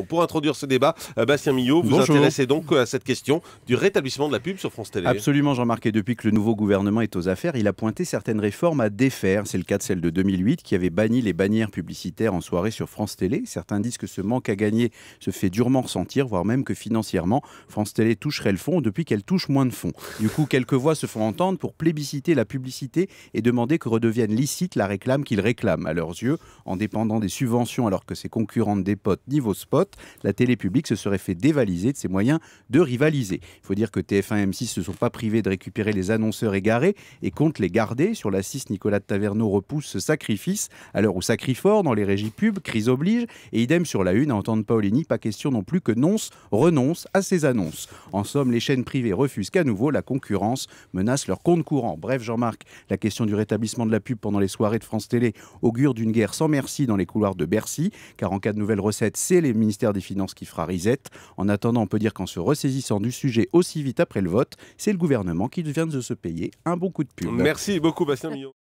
pour introduire ce débat, Bastien Millot, vous Bonjour. intéressez donc à cette question du rétablissement de la pub sur France Télé. Absolument, Jean-Marc. Et depuis que le nouveau gouvernement est aux affaires, il a pointé certaines réformes à défaire. C'est le cas de celle de 2008 qui avait banni les bannières publicitaires en soirée sur France Télé. Certains disent que ce manque à gagner se fait durement ressentir, voire même que financièrement, France Télé toucherait le fond depuis qu'elle touche moins de fonds. Du coup, quelques voix se font entendre pour plébisciter la publicité et demander que redevienne licite la réclame qu'ils réclament. À leurs yeux, en dépendant des subventions alors que ses concurrentes dépotent niveau spot, la télé publique se serait fait dévaliser de ses moyens de rivaliser. Il faut dire que TF1 et M6 ne sont pas privés de récupérer les annonceurs égarés et comptent les garder. Sur la 6, Nicolas de Taverneau repousse ce sacrifice à l'heure où ça crie fort dans les régies pub, crise oblige, et idem sur la une à entendre Paolini, pas question non plus que Nonce renonce à ses annonces. En somme, les chaînes privées refusent qu'à nouveau la concurrence menace leur compte courant. Bref, Jean-Marc, la question du rétablissement de la pub pendant les soirées de France Télé augure d'une guerre sans merci dans les couloirs de Bercy, car en cas de nouvelles recettes, c'est le ministère des Finances qui fera risette. En attendant, on peut dire qu'en se ressaisissant du sujet aussi vite après le vote, c'est le gouvernement qui vient de se payer un bon coup de pub. Merci beaucoup Bastien Millot.